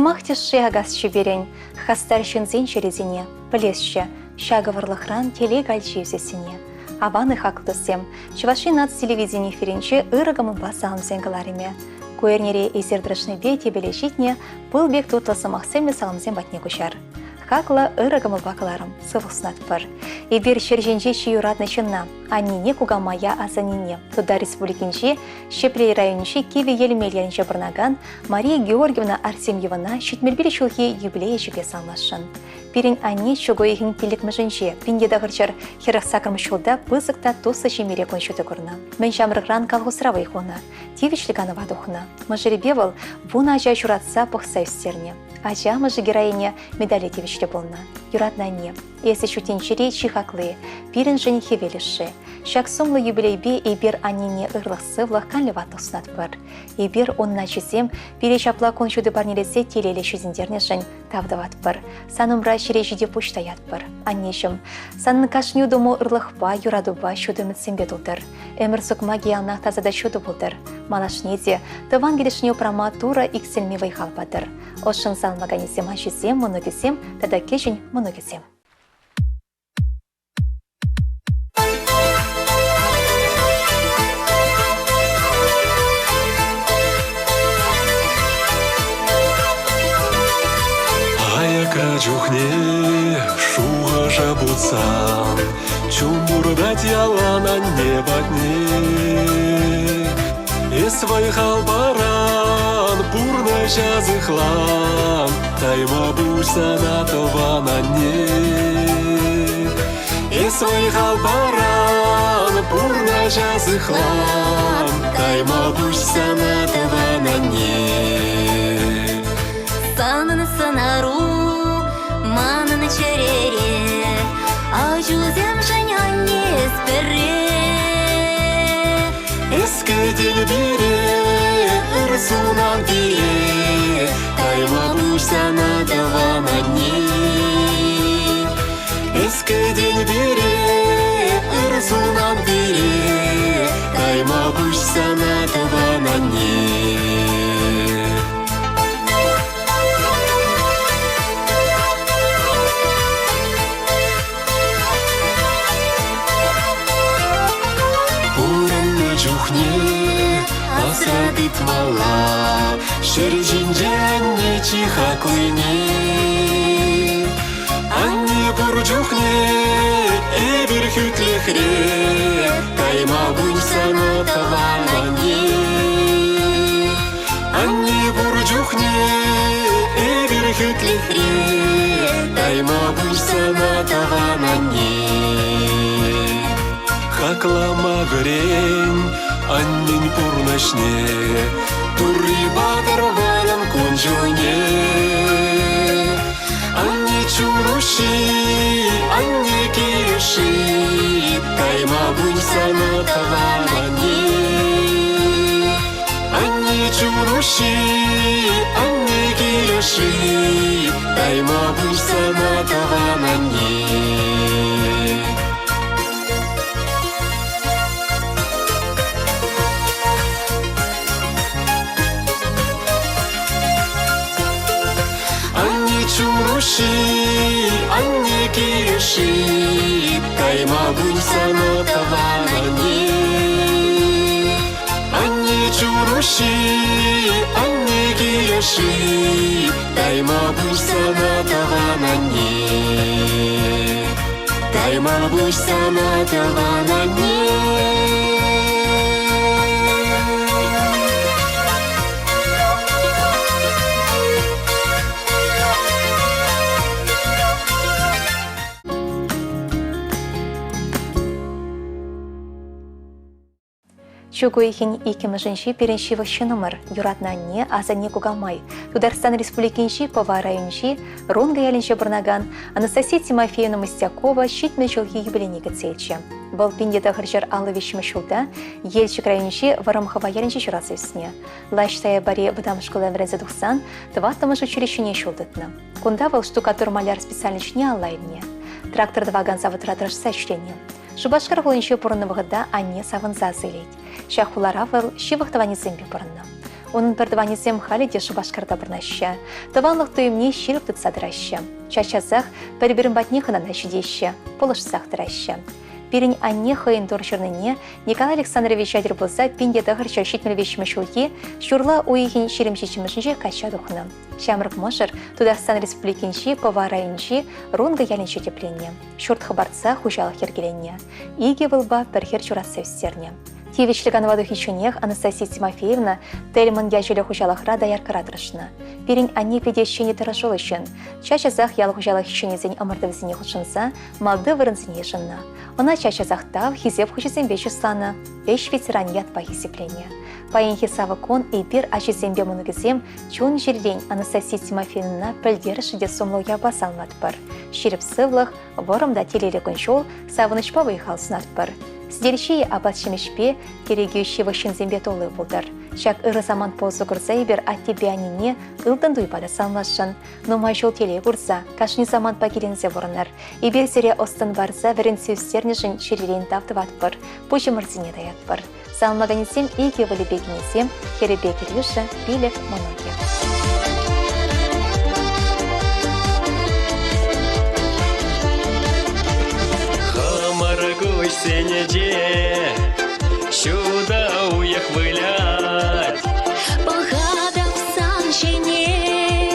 Сымақ тешші ағас шеберен, хастар шынзен черезіне, білесші, шағывырлықран телег алчевзесіне. Аваны хақлысем, Чуваши нац телевидение ференче ырыгамын басалымсен калариме. Куэрнере эзердрышны бе тебеле житне, был бек тутласымақсеме салымсен батне кушар. Хақла ырыгамыл бакаларым, сывылснат бар. Эбер шерженже чиюратны чынна, аннине кугамая азанине. Туда республикинче, Щеплей районче киве елмельянче барнаган Мария Георгиевна Артемьевна шитмельбеле чулхи юбилея жепе салмашын. Пирен анне чугоихин пиликмыжынче, пиндеда гырчар херах сакрмышулда пызыкта тусы чемере кончуты курна. Мен жамрыгран калгусрава ихуна, тивичлиганова духна. Мажеребевал вуна ажа журатса пахса үстерне. Ажа мажы героиня медали тивичле болна. Юратна не. Если шутенчере чихаклы, пирен женихи велиши. Шак сумлы юбилейбе эбер анине ырлых сывлых канлеватық снат бар. Эбер онна чизем, перечапла кончуды барнелесе телеле шүзіндерне жын тавдават бар. Санумра шережиде пуштаят бар. Аннешім, санны кашню дому ырлықпа, юрадуба шуды мүтсембе тұлдыр. Эмір сұқма геялнақ тазада шуды бұлдыр. Малашнеде, тыван келешіне прама тура икселме вайхал бадыр. Ошын салмаганесем ашизем, мұногесем, тада кешін мұногесем. Качухне шуға жабутсан, чумбурдать ялана небатне. Эсвай халбаран, пурна жазыхлан, тайма бусана тованане. Эсвай халбаран, пурна жазыхлан, тайма бусана тованане. Санын санару манын черере, ажузем женяне сперре. Эске делбире, ырсунан тире, тайма бушсана даванане. Эске делбире, ырсунан тире, тайма бушсана даванане. Асрадыт мала, шережинже анне чихаклыне. Анне бурджухне, эбир хүтлехре, тайма бульсана таванане. Анне бурджухне, эбир хүтлехре, тайма бульсана таванане. Хаклама грень, аннин пурнашне, турри батыр варан конжуне. Анне чуруши, анне киреши, тайма бульсана таванане. Анне чуруши, анне киреши, тайма бульсана таванане. Чуруши, анне киреши, тайма бульсана таванане. Анне чуруши, анне киреши, тайма бульсана таванане. Тайма бульсана таванане. Чугуихин икимыжынши перенши ващынымыр, юратна не, азане кугамай. Тударстан республикинши, Пава районши, Ронга ялинши барнаган, Анастасия Тимофеевна Мостякова щитме жылхи юбилейнигі цельче. Бұл пиндеті ғыржар алывеш мышылда, елчик районши Варамхова ялинши журасывсіне. Лаштая баре бадамшкылы врезе дұқсан, тваттымыш училищене шылдытны. Кунда бұл штукатур маляр специальничне аллайдне. Трактор дваган заводратырыш сәшлене. Шубашкар ғылынши бұрынны бұғыда анне савынза зылейд. Шахулара выл шивықтываны зімбе бұрынны. Onun пірдванезем халі дешу башқарда бірнаща. Таванлық түйімне шеріп тұтсадыраща. Чачазақ бір-бірін батне қынана жүдеща, полышсақ дыраща. Бірін анне хойын дұршырныне Николай Александрович адыр болса пенде дағыр шашитмел вешімішуге шурла уйхин шеремшечімішінше кача дұқны. Шамрық мұшыр Тударстан Республикинші поварайынші рунга ялінші тепленне. Шурт хабарца хужалық ергеленне. Иге вылба бірхер чурасы өстерне. Тивичлік анываду хичунех Анастасия Тимофеевна тельман яжелі хужалықра даяр карадырышны. Бірін анне педещені тырышыл үшін. Чачазақ ял хужалық хичунезен амырдывызіне хұшынса, малды вырынзіне жынна. Она чачазақтав хизеп хучесен бешісланы, беш ветеран ятпа хизеплене. Пайын хисавы кон и бір ачесенбе мұнығызем чун жерден Анастасия Тимофеевна пілдерішіде сомлуя басалмат бір. Шеріп сывлық, варымда телелі күншол савынышпа выйхалсынат бір. Сдельшие абатшемешпе керегеющий ващензембе толы болдар. Шак ыры заман позу курзай бер от тебя не ылдан дуйпада салмашын. Но майшол теле курза, кашни заман пакелензе ворнар. И берсере остан барза верен сюстернежен черелен тавтыват бір. Пучы мырзине даят бір. Салмаганесем и кевали бегенесем, керебе керюша, билек моноге. Сенеде, сюда уех вылять. Погада в санчине,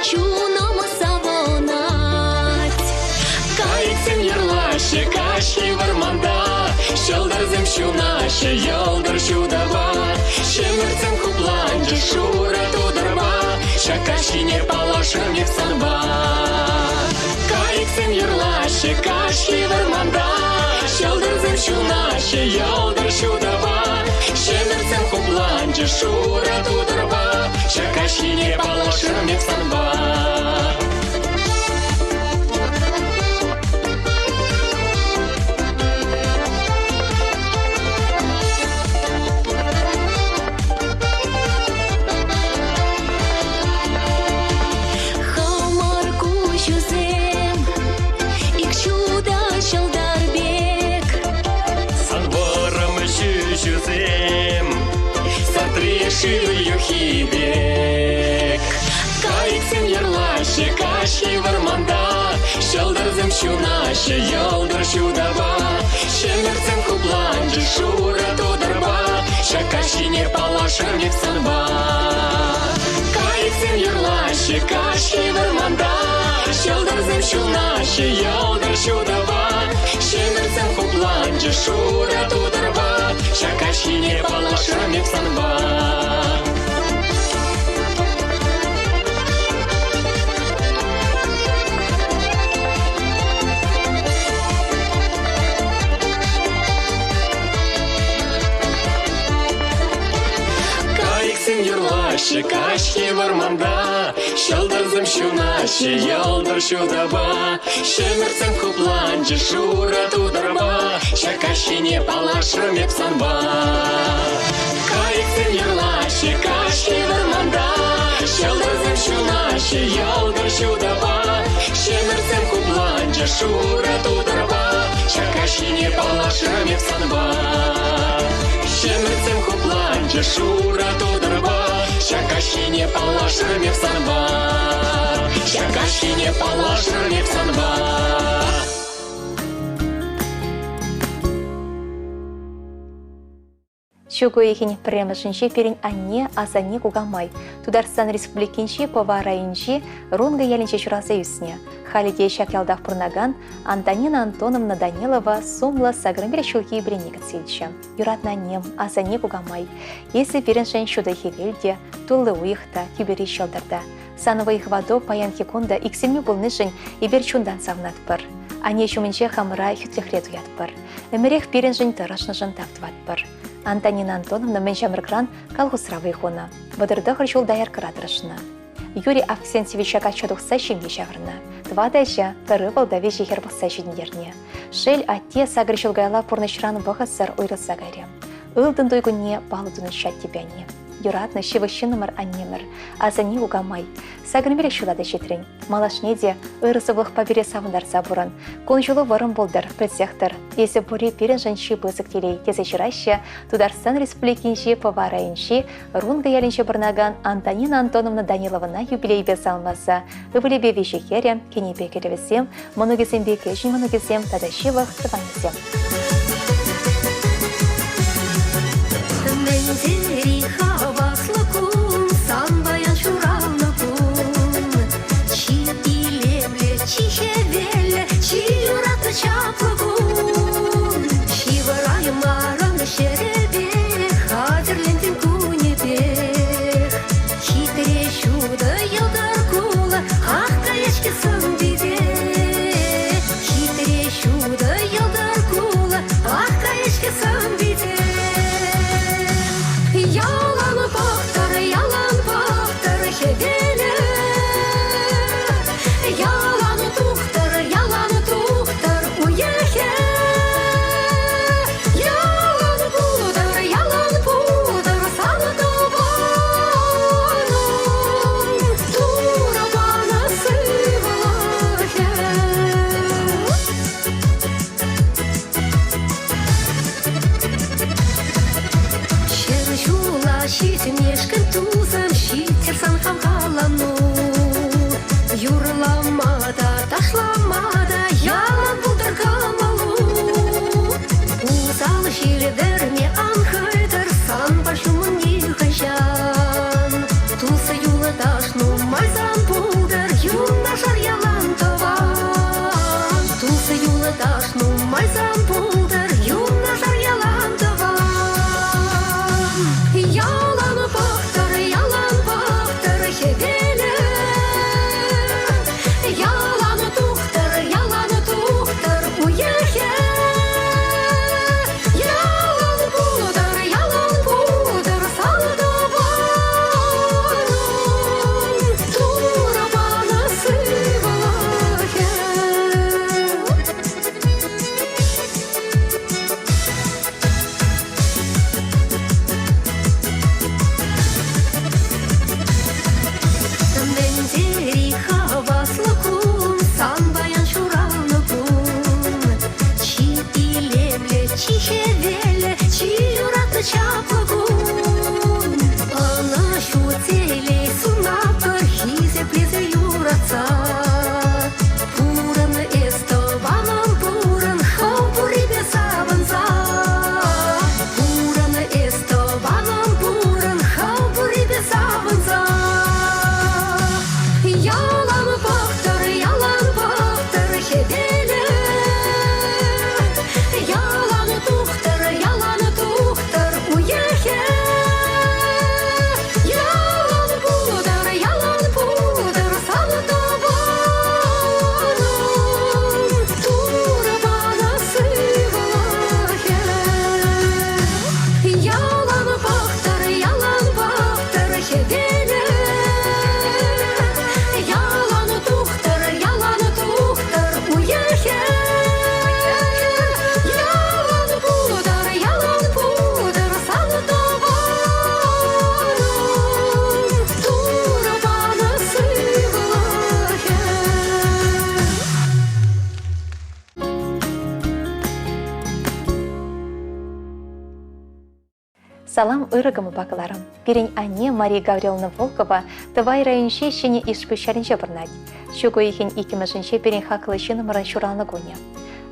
чуном савонать. Кайцем ярлаще, кашли варманда, щелдарзем щунаще, елдар щудава, щемерцем купланде, шура тударба, шакаши не положим не в санба. Кайцем ярлаще, кашли варманда, щелдарзем щунаще, елдар щудава, щемерцем купланде, шура тударба, шакаши не положим не в санба. Шилью хибек, кайцем ярлаще, кашли варманда, щелдарзем щунаще, елдар щудава, щемерцем купланде, шура тударба, шакаши не положим не в санба. Кайцем ярлаще, кашли варманда, щелдарзем щунаще, елдар щудава, щемерцем купланде, шура тударба, шакаши не положим не в санба. Кашки варманда, щелдарзем щунаще, елдар щудава, щемерцем купланде, шура тударба, шакаши не положим не в санба. Кайцем ярлаще, кашки варманда, щелдарзем щунаще, елдар щудава, щемерцем купланде, шура тударба, шакаши не положим не в санба. Щемерцем купланде, шура тударба, шакаши не положим не в санба. Шакаши не положим не в санба. Шуго ехень премышынче перен анне азане кугамай. Тударстан Республикинче поварайынче рунга ялинче чурасы юсне. Халиде шакялдах пурнаган Антонина Антоновна Данилова сумла сагрымбер шулки бреника цельча. Юратна нем азане кугамай. Если переншен шуда хевельде, тулы уихта, тюбери щелдарда. Санова их вадо паян хекунда иксельми булнышын и берчундан савнат пыр. Ане шумынче хамыра хютлехрет уят пыр. Эмерех переншен тарашнышын таптват пыр. Антонина Антоновна меншамыркран колхозравый хона. Бодырдахыр шул даяр кыратырышына. Юрий Авксентьевич акачадухса шимге шаврына. Два дайша тыры балда вежихер бахса шиднерне. Шель атте сагрышыл гайла пурнышран бахасар ойрылса гайре. Ылдын дойгуне балудыны шат тебяне. юратны шивышынымыр аннемір, азани угамай. Сагрымелі шулады жетірін. Малашнеде ырысывлық побере савындарса бұрын. Конжулы варым болдыр, предсектор. Есі бұри перен жанши бызық телей тезе жырайшы, Тударстан республикинші поварайынші, рунга ялінші бірнаган Антонина Антоновна Даниловна юбилей без алмасы. Үбілебе вешекере, кенебе келевізем, мұнугізем бекежін мұнугізем, тадашивық тыванызем. Мендери хаваслыкун, санбаян шуравныкун. Чи илемле, чи хевеле, чи юратны чаплыкун. Чи варай маран шеребе, хадерлентин кунебе. Хитре чудо йылдар кулы, аққа ешке сын биде. Хитре чудо йылдар кулы, аққа ешке сын биде. Yalan bahtır, hevele. Yalan tuhtar, uyehe. Yalan budur, sana tavanım. Dura bana sıvılahe. Şerjula şitmешкін тузым, шитерсан хамхалану. Юрламада, ташламада, ялан бұлдар камалу. Узал шердерме анхайдар, сан башумын ехайжан. Тусы юлы дашну майзан бұлдар, юнашар ялан таван. Тусы юлы дашну майзан бұлдар, юнашар ялан таван. Yalan bahtır, hevele. Yalan tuhtar, uyehe. Yalan budur, sana tavanım. Dura bana sıvılahe. Мендери хаваслыкун, санбаян шуравныкун. Чи илемле, чи хевеле, чи юратны чаплыкун. Ана шу телей сунапыр, хизеплезе юратса. Пурын эстованым пурын, хау пурибе савынса. Пурын эстованым пурын, хау пурибе савынса. Yalan bahtır, hevele. Yalan tuhtar, uyehe. Yalan budur, sana tavanım. Dura bana sıvılahe. Yalan bahtır, hevele. Yalan tuhtar, uyehe. Yalan budur, sana tavanım. Dura bana sıvılahe. Салам ырыгымы бакыларым. Пирень анне Мария Гавриловна Волкова тывай районше шене ишпы шаринче бірнать. Шуго ихен икимышынче пирень хақылы шынымырын шуралны гуне.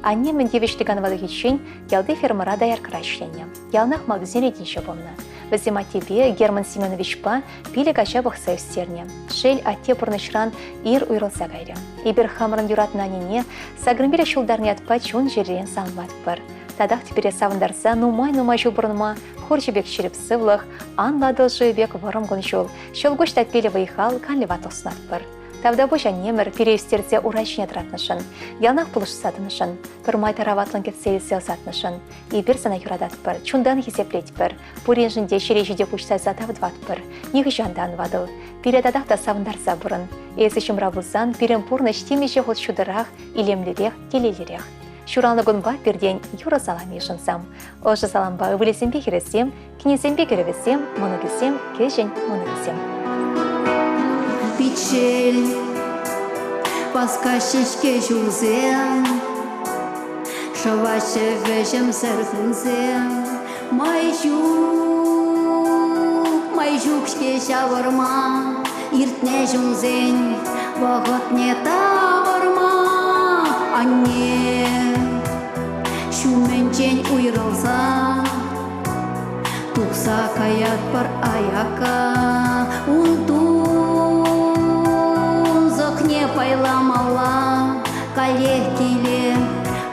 Анне міндевіштіган валыхичен ялды фермара даяр крашлене. Ялнах магазин рединше помна. Вазима тебе Герман Семенович па пиле кача бахса үстерне. Шель атте пурнышран ир уйрылса гайры. Ибір хамырын юратна анине сагрымбеле шулдарны атпа чун жерлен салмат бір. Тадақ тепере савындарса нумай жубырынма хорчебек шеріп сывлық, ан ладыл жүйбек варым гоншул, шолгош тәтпелі вайхал канлева тоснат бір. Тавда божа немір переустерде урачне тратнышын, ялнақ пулыш сатынышын, тұрмай тараватлын кетселі селсатнышын, и бір сана юрадат бір, чундан хесеплет бір, пуренжінде шережеде пучтай затавдват бір, неғы жандан вадыл, передадақ да савындарса бұрын, есі шымра бұлсан, перен пурны штемеше ход шудырах, илемлерек, телелерек. Шуралнығын ба перден юра салам ешінсам. Ошы саламба өвілесембе кересем, кенесембе керевесем, мұнығысем, кешен мұнығысем. Печель, паскашечке жузем, шаваше вешем сердцем, майжук шке шаварма, иртне жузен, вағыт не таварма, анне шуменчен уйрылса, тұқса каят бар аяка, не пайламала, калех келе,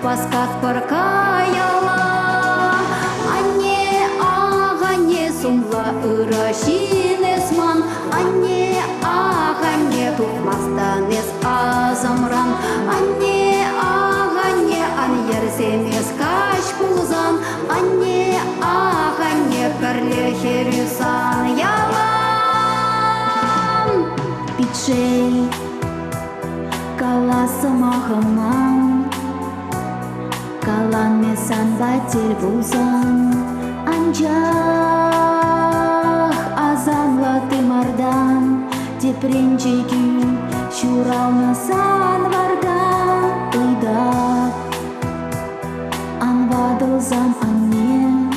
паскат паркаяла. Анне ағане сумла ырашинесман, анне ағане тұқмастанес азамран, анне ағане ан ерсемес каш пулзан, анне ағане перлехерюсан ялан. Пичей каласым ағымам, калан месан бәтел бұлзан, анжақ азамлаты мардан, тепренчеки шуралмасан вардан, ұйдап анбадылзам анне,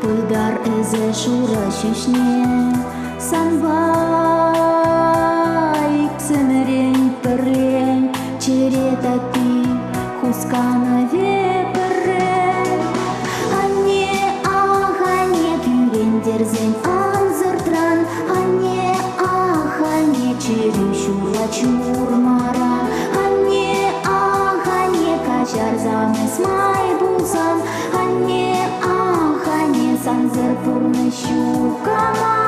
пыдар әзі шура шешне, санбай ксемерен перен, черетати хускана веперен. Анне ағане күйрен дерзен анзыртран, анне ағане черен шура чурмаран, анне ағане качар замес май булсан, анне ағане санзыр пурны щукаман.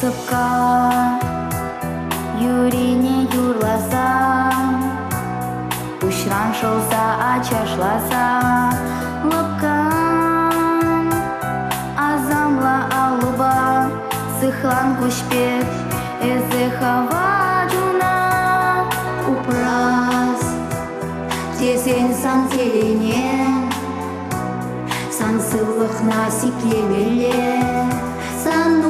Сыпка юрине юрласа, пушран шылса ачашласа, лыпкан азамла алуба, сыхлан кушпет эзе хава жуна, упрас тесен сан телене, сан сылық насиплемеле, сану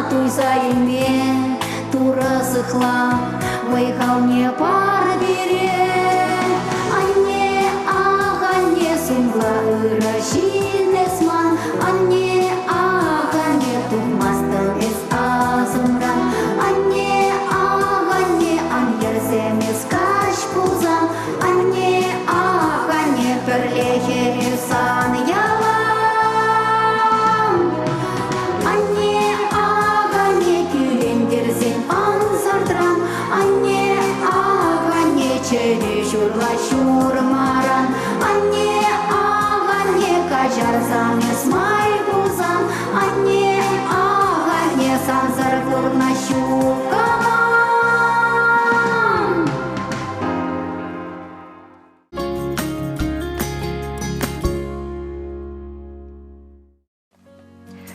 туйзайме, турасыхла, вайхал не пар бере. Анне ағане сумла ырашинесман, анне ағане тухмастыл эс азымран, анне ағане ан ерземес каш пулзан, анне ағане перлехе юсан яла. Шурла шурмаран, анне ағане качар замес май бұлзан, анне ағане санзар пурна щукаман.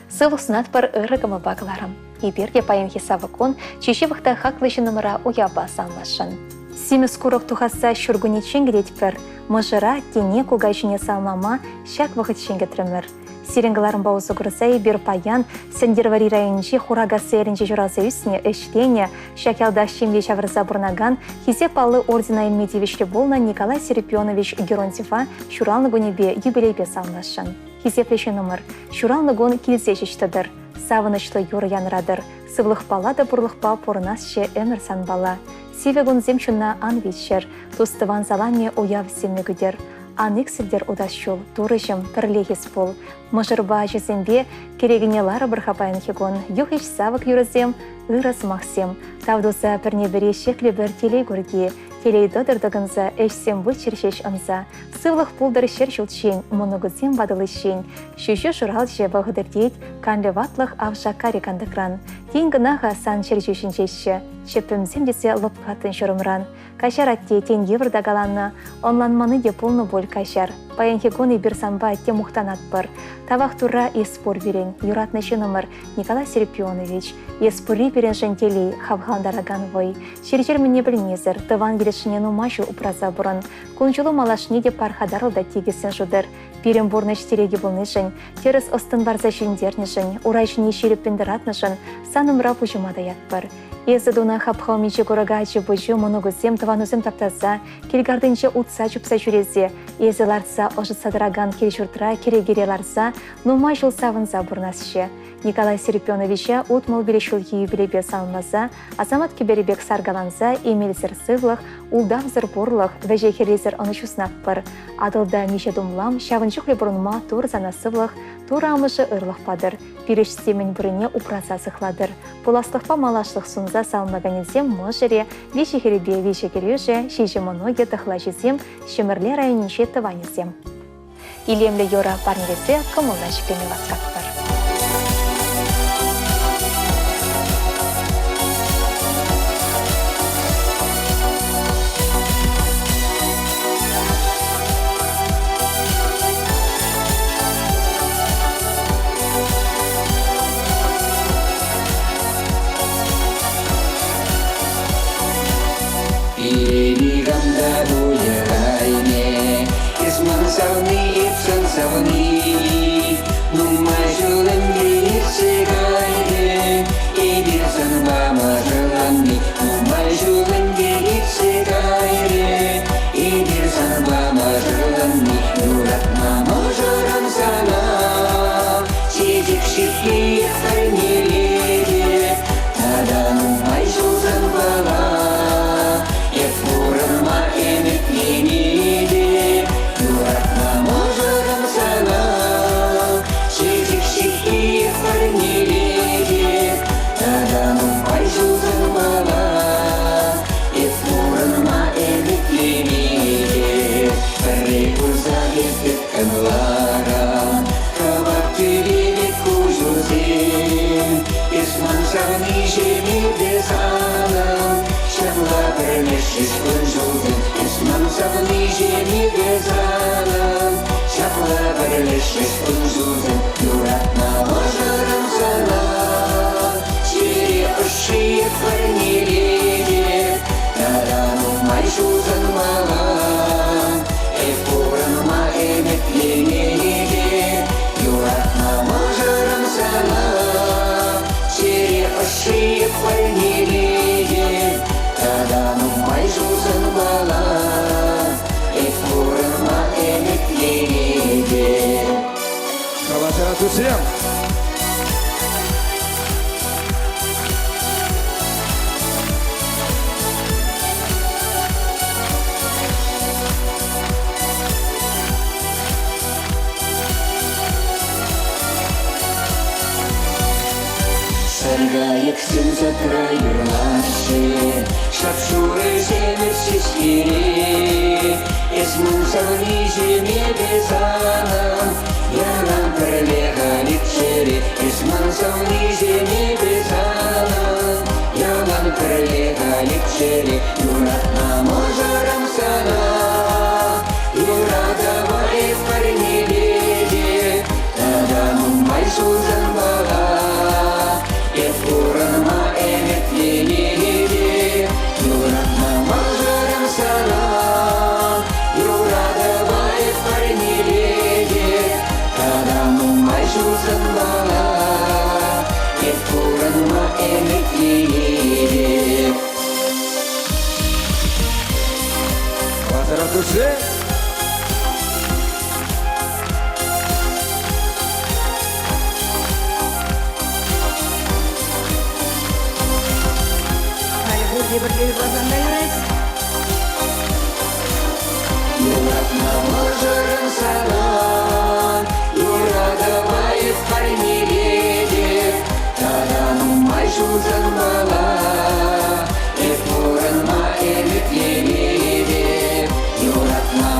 Сылық сынат бар ырығымы бағыларым. Еберге пайын хесабы кон, чеші вақта хақлышы нұмыра уяба санлашын. Семіз құрық тұхаса шүргінечен керетпір, мұжыра тене көгайшыне салмама шак вақыт шенгетрімір. Сиренгаларын бауызы күрсай бір паян, сендервари районжи хурагасы әрінже жұралса үсіне үштене, шакялда шемле шавырза бұрнаган, хизепалы ордена Эльмедевичлі болна Николай Серепионович Геронтьева шуралны гөнебе юбилейбе салмашын. Хизеплеші нұмыр, шуралны гон келзе жештідір, савынышлы юр янрадыр, сывлық палада бұрлықпа порынасшы әмір санбала. Севегун земчуна ан вечер, тустыван залане уяв силны күдер. Анексілдер удашшул, турыжым, пірлегіз бол. Мұжырба жезембе, керегіне лары бірхапайын хегон, юхиш савық юрызем, ырас мақсем. Тавдуза бірне бірі шеклі бір телей көрге, телей додырдығынза, әшсем бұл чершеш ынза. Сывлық пулдар шер жылчен, мұнығызем бадылышен. Шүші жұрал же бағыдырдейд, канлы ватлық авжа карикандықран. Тенгінаға сан чершешін жеші, шепімзем десе лыпқатын жұрымран. Кашар атте тен еврда галанна, онланманы де полны боль кашар. паянхегоны бирсамба темухтанат бар. Тавах тура еспор берен, юратный номер Николай Серпионович, еспори берен жентелей хавхан дарагановой. Шерчер мне білнезір, тыван келешінену машу упраза бұрын. Кунчулу малашне де пархадарыл да тегесен жудыр. Берен борныш тереге болнышын, терес остын барза жіндернішін, урайшыне шереппендіратнышын, саным рапу жумада ятпыр. Езі дуна хапхау мече көрігачы бұжы мұнығызем тыванузем таптаза, келгардынче утса чупса жүрезе, езі ларса ожытса дыраган келшуртра керегере ларса, нумай жыл савынза бұрнасшы. Николай Серпионовича утмыл берешулги юбилейбе салмаза, азамат кеберебек саргаланза, емелзір сывлық, улдавзыр борлық, вәже херезір онышуснақ бір. Адылда меше думлам, шавынчықлы бұрынма тур зана сывлық, тур амышы ырлық падыр. Береш семен біріне упраза сықладыр. Поластықпа малашлық сунза салмаганезем можере, веше херебе веше кереже, шеже моноге тахлажезем, шемірле районинше тыванезем. Илемлі йора парнересе кымылда шекеме васкаттыр. Всем! Саргайык сенза крайырлашы, шапшуры земерсіз кере, есмін сағыны жеме безанам, янам бірлеғалік жере, есмін сағыны жеме безанам, янам бірлеғалік жере, юратна можарам сана, юрадавай парнелеге, таданым майсузан бала. Ефурама эметленеге, юратна мажарам сана, юрадавай парнелеге, таданым майшузан бала. Ефурама эметленеге. Патратусе! Юратна мажарам сана, юрадавай парнелеге, таданым майшузан бала. Ефурама эметленеге, юратна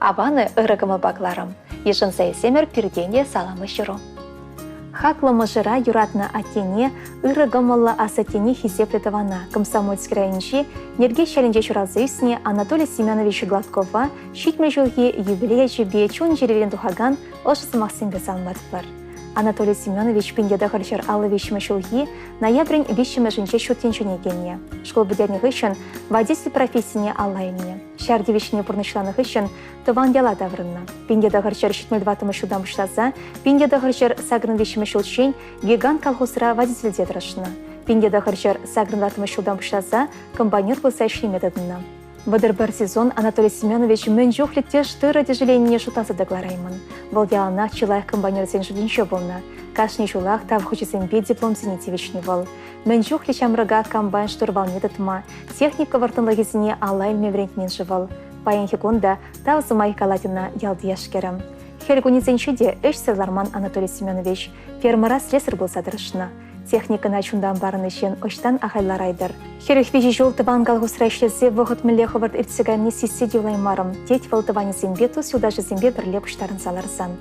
Аваны ырыгымы багларым. Ешін зайсемер пирденде саламы жыру. Хаклымы жыра юратна атене, ырыгымылы асатене хизеплетована. Комсомольский райончи нерге шәлінже чуразыйсне Анатолий Семенович Гладкова шитме жылги юбилея жебе чун жерелен тухаган ошысы Максимбе салматпыр. Анатолий Семенович пиндеда хальчар алы вещимы жылги ноябрень вещимы жінче шутенчуне генне. Школ бідерних ишін водитель профессияне алайне. Шарди вещине пурнышланых ишін тыван яла даврынна. Пиндеда хальчар шитмел ватымы шудан бұшлаза, пиндеда хальчар сагрын вещимы шулчен гигант колхозра водитель дедрашна. Пиндеда хальчар сагрын ватымы шудан бұшлаза комбайнер болса ішлі методына. Вадыр бір сезон Анатолий Семенович мен жоқлетте штыры дежеленіне шутасы деклараймын. Бұл яланақ чылайық комбайнерсен жуденші болна. Кашни жулақ тав хочесенбе диплом зенетевичні бол. Мен жоқле шамрыға комбайн штурвал методыма, техника вартынлығызіне алай меврентнен жывал. Паян хекунда тав зымай каладина ялды яшкерім. Хелгунезеншіде үш сырларман Анатолий Семенович фермера слесар бол садырышына. Техникана чундан барын ішен оштан ағайлар айдыр. Херіх вежі жол тыван галғусыра ішлесе вғыт мүлі хывырд иртсіганне сессе деулаймарым. Деть валтываны зембе ту сюдажы зембе бірле пұштарын саларсан.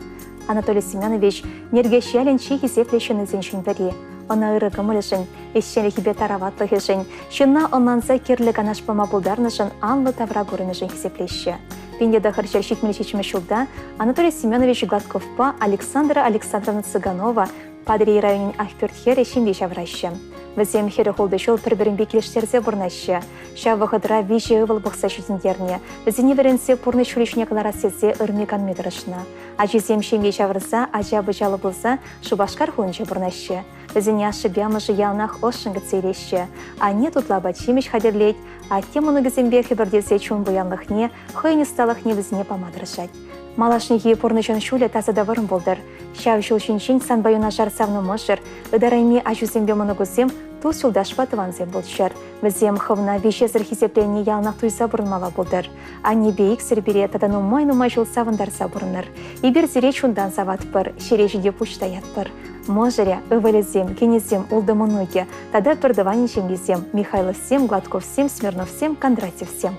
Анатолий Семенович нерге шиялен чей хизеплешін ізеншін бірі. Она ырыгымыл ішін, ешшелі хибе тараватлық ішін, шынна онланса керлік анашпама бұлдарнышын анлы тавра көрінішін хизеплеші. Пиндеда харчар шитмелі шечімі шулда Анатолий Семенович Гладковпа Александра Александровна Цыганова Падри районин ахпертхер ешінде шавраща. Візем хері холды жол бір-бірін бекелештерзе бұрнаща. Шавығыдыра вежі ұвыл бұқса жүзіндеріне. Візіне веренсе пұрны шүлешіне қылара сезе ұрмекан метрышына. Ажезем шемге шавырса, ажабы жалы болса, шубашкар хулынча бұрнаща. Візіне ашы бямыжы ялнақ ошыңғы цейлеші. Ане тұтла бачимеш хадерлейд, а темыны гізембе хебірдесе чун бұянлықне, хойне сталықне візіне помадырышать. Малашнеге пұрнышын шуле тазада вырым болдыр. Шав жыл шиншин санбайына жарсавны мұшыр, ыдарайме ажузембе мұны көзем, тұл шулдашпа тыванзем болшыр. Візем хывна вешезір хизеплене ялнақ туйса бұрынмала болдыр. Ане бейік сірбере тадану май жыл савындарса бұрыныр. Ибір зіре чундан саватпыр, шережінде пұштаятпыр. Можыря, ывелезем, кенезем, улдымынуге, тада пірдыванин шенгезем, Михайловсем, Гладковсем, Смирновсем, Кондратьевсем.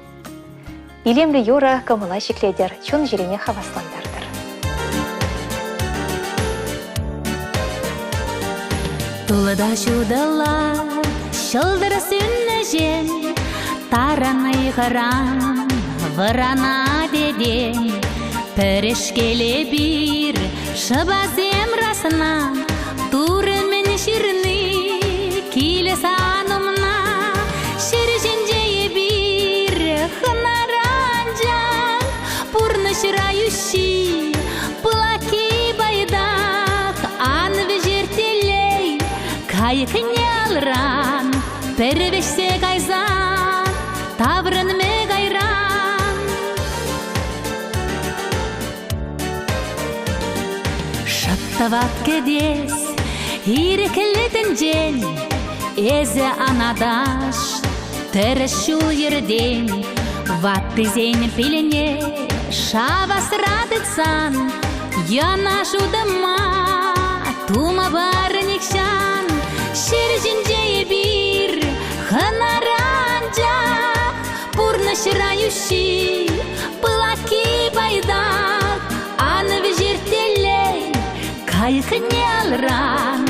Илемлі юра кымыла шекледер, чун жерене хавасландардыр. Тулыда шудала, шылдыры сүнні жен, тараны ғыран, вырана деден, пірішкелі бір, шыбазем расына, турымен шірні, келі санымна, шірженжей бір, хынаранжан, пурнышырающий, пылаки байдақ, анвы жертелей, кайықне алран, пірвешсе кайзан, таврын ме кайран. Шаттават кедес, ирекілетін жен, эзе анадаш, тірішул ерден, ватты зейн пелене, шавас радыцан, яна жудыма, тума барникшан, шержінже бір, хынаранжа, пурнышырающий, пылаки байдақ, анвы жертелей, кайықне алран,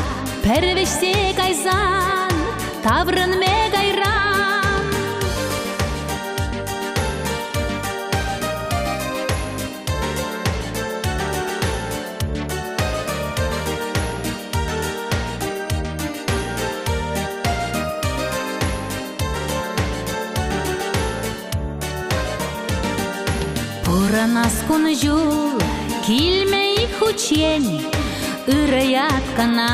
пірвешсе кайзан, таврын ме кайран. Пуранаскун жул, килмей хучен, ырыяткана,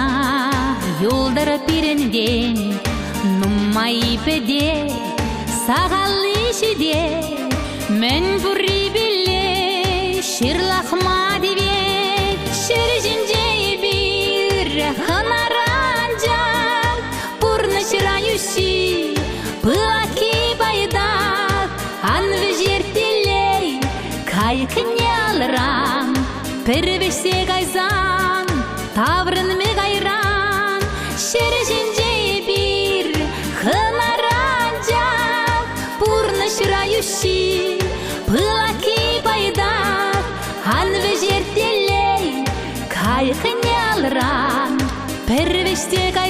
юлдары пиренден, нуммай педе, сағалы жеде, мен бұри біле, шырлақма деве, шыржінже бір, хынаранжан, пурнышырающий, пылаки байдақ, анвы жертелей, кайықне алран, пірвешсе кайзан, таврын ме кайран, шерженже бір, хынаранжа, пурнышырающий, пылаки байдақ,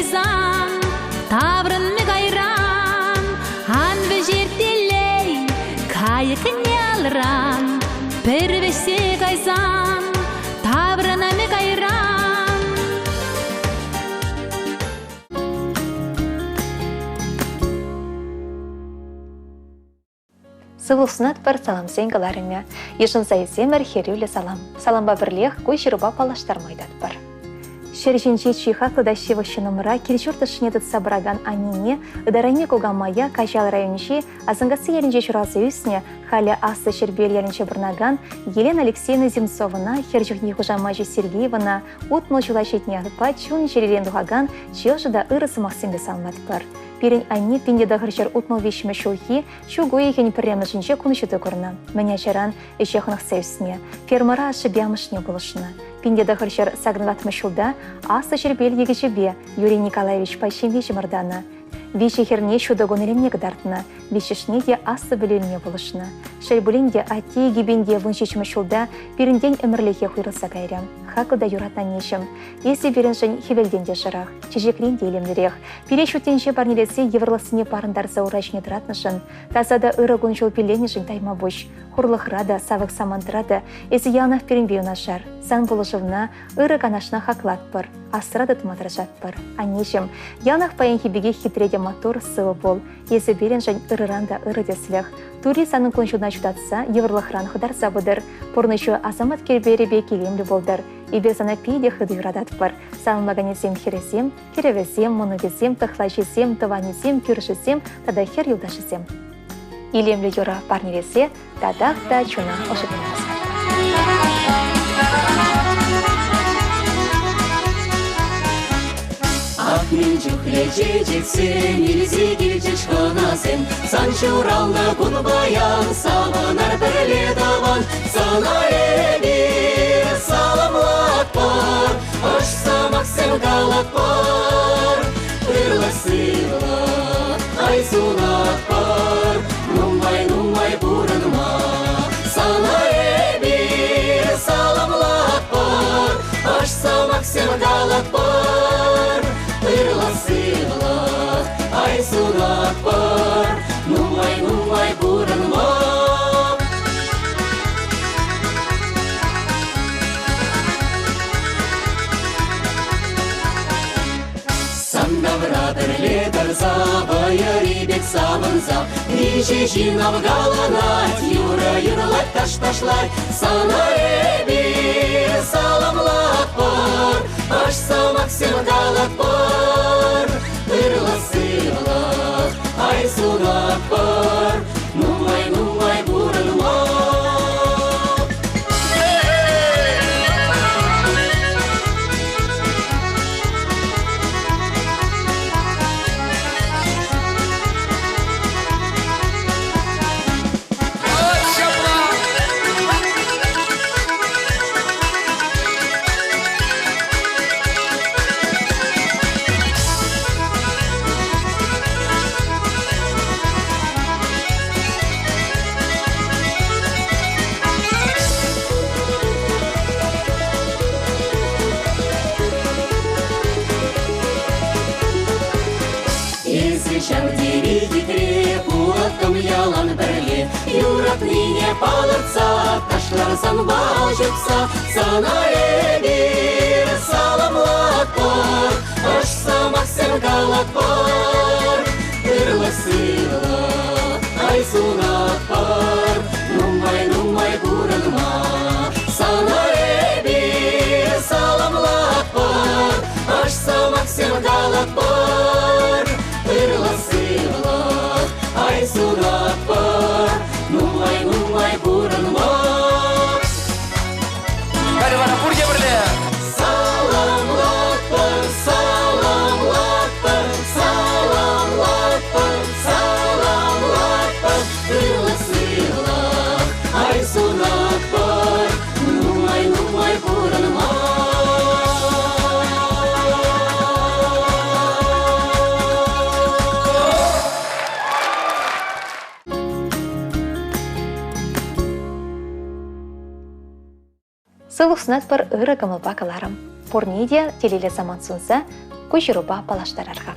гайзан, таврын мы гайран, ан вежертелей, кайыкыне алран, первесе гайзан, таврын мы гайран. Сывылсынат бір салам сенгіларыме. Ешін сайысемір херюлі салам. Саламба бірлех көй жыруба палаштармайдат бір. Шержинчи чихақлы да шевышынымыра келчурты шынедіт сабыраган анине, ыдарайне кугамая кажал райончи, азангасы елінже журалсы үсіне, халі асы шербел елінче бірнаган, Елена Алексеевна Земцовына, хержухни хужамажи Сергеевна, утмыл жула жетіне ағыпа, чун жерелен дұғаган, чилжыда ырысы мақсинді салмат бір. Перен они пинде дағыржар утмыл вешімі шулхи, шугу ехен пірремі жінже күнішіті көрні. Мәне жаран ешеқынық сәйсіне, фермара ашы бямышне болышына. Пинде дағыржар сағынғатмы шулда, асы жербел егежебе Юрий Николаевич Пайшин вешімірдана. Веші херне шуды гонеремне гдартына, вешішне де асы білеліне болышына. Шайбулінде ати гибенде выншечімі шулда перінден өмірліге құйрылса кайрем. Хақыда юратна нешім. Есі берін жын хевелденде жырақ, чежеклен дейлемдерек. Пере шутенше барнелесе еврлысыне парындар заурачне дратнышын. Тазада ыры гончол пелене жын тайма бош. Хурлықрада, савық самантырады, есі ялнақ перінбеу нашар. Сан болышывна ыры канашна хақлат бір, асырады тыматыржат бір. Анешім, ялнақ паян хебеге хитреде мотор сылы бол. Есі берін жын ырыранда ыры деслех. Тури санын кончуна чудатса, еврлықран хыдар забыдыр. Порнышу азамат керберебе келемлі болдыр. Ибе сана пейде хыды юрадат бар. Салмаганесем хересем, керевесем, моногесем, тахлашесем, таванесем, кюршесем, тада хер юлдашесем. Илемлі юра парнересе, тадақ та чуна ошыбынас. Акмен жүхле жежексен, елзе келжешқанасен, сан журалны күн баян, саванар бірле даван, сана елер, саламлат бар, аш самақ сен қалат бар, ырлы-сыйлы, айсулат бар, нумай бұрынма, сана елер, саламлат бар, аш самақ сен қалат бар, ырлы-сыйлы, айсулат бар, нумай бұрынма. Сандавра бірледір забайыр ебек сабынза, неше жинап ғаланат, юра юрлат таш-ташлай, сана ебе саламлат бар, аш самақ сен қалат бар, ырлы-сыйлы, айсулат бар, нумай бұрынма. Шаңдері кетіре, қуаттым ялан бірле, юрат нине палыртса, ташларсан бал жүпса, сана елер, саламлат бар, аш самақ сен қалат бар, ырлы-сыйлы, айсулат бар, нумай бұрынма, сана елер, саламлат бар, аш самақ сен қалат бар, ырлы-сыйлы, айсулат бар, нумай бұрынма. Бәрі бара, бұрге бірле! Саламлат бар, саламлат бар, саламлат бар, саламлат бар, ырлы-сыйлы, айсулат бар, нумай бұрынма. Сылықсынат бір ұры ғымыл бақыларым. Порнеде телелі заман сұнса, көжіруба балаштарарға.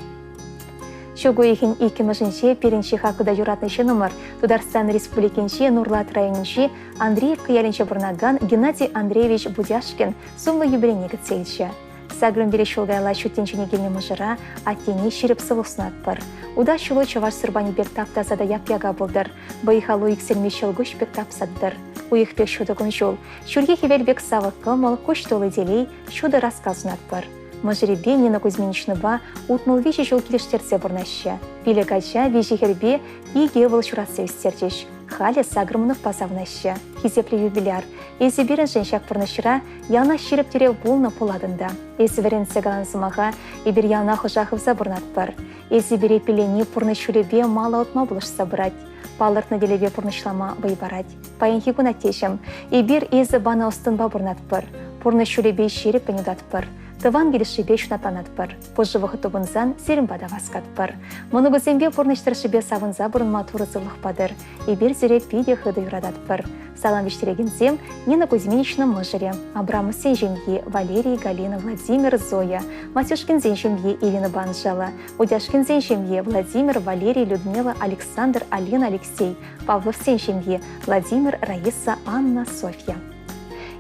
Шугуихин 2000-ші перенші хақыда юратнышы номер Тударстан Республикинші Нурлат районынші Андреевка ялінче бұрнаган Геннадий Андреевич Будяшкин сумлы юбилейне гітселші. Сагрым бере шулгайла шүттеншіне келіне мұжыра аттені шеріп сывылсын атпыр. Уда шулы чаваш сұрбаны бек таптазада яп-яга болдыр. Байхалу икселме шылгуш бек тапсаддыр. Уих бек шудығын жол. Шүрге хевел бек савы кымыл, көш толы делей, шуды расказын атпыр. Мыжыребе Нина Кузьминичнова утмыл вежі жол келештерсе бұрнаща. Билі кача вежі хербе иге выл шурасы өстердеш. Халі сагрымынық пазавнаща. Хизеплі юбиляр. Есі берін женшак бұрнащыра яна шеріп тере болны поладында. Есі верен сегалансымаға ебір яна хұжақывза бұрнатпыр. Есі бере пелені пұрнышулебе малы отма бұлышса бұрат. Палыртны делебе пұрнышлама байбарат. Паянхи күнаттешім. Ебір езі бана ұстынба бұрнатпыр. Пұрнышулебе шеріп пенедатпыр. Тыван келішібе шунатанатпыр. Пожывығы тұбынзан серімбада васкатпыр. Мұны көзембе пұрныштыршыбе савынза бұрынма туры зылықпадыр. Ебір зере пиде хыды юрадатпыр. Салам вештерегензем Нина Кузьминична мыжыре. Абрамысын жемье Валерий, Галина, Владимир, Зоя. Матюшкинзен жемье Ирина Банжала. Удяшкинзен жемье Владимир, Валерий, Людмила, Александр, Алина, Алексей. Павловсен жемье Владимир, Раиса, Анна, Софья.